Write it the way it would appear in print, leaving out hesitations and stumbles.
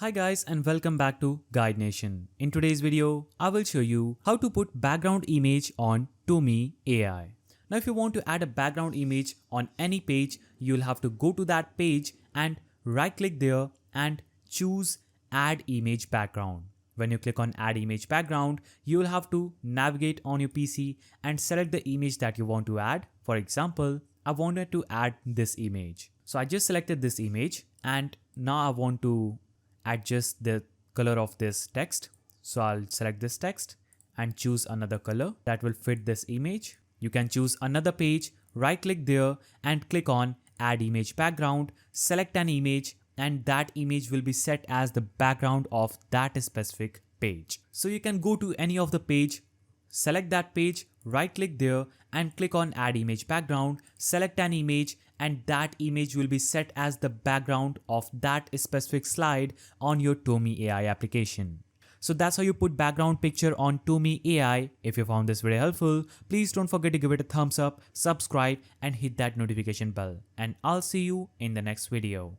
Hi guys and welcome back to Guide Nation. In today's video, I will show you how to put background image on Tome AI. Now if you want to add a background image on any page, you'll have to go to that page and right click there and choose add image background. When you click on add image background, you will have to navigate on your PC and select the image that you want to add. For example, I wanted to add this image. So I just selected this image and now I want to adjust the color of this text. So I'll select this text and choose another color that will fit this image. You can choose another page, right click there and click on add image background, select an image and that image will be set as the background of that specific page. So you can go to any of the page, select that page, right click there and click on add image background, select an image and that image will be set as the background of that specific slide on your Tome AI application. So that's how you put background picture on Tome AI. If you found this very helpful, please don't forget to give it a thumbs up, subscribe and hit that notification bell. And I'll see you in the next video.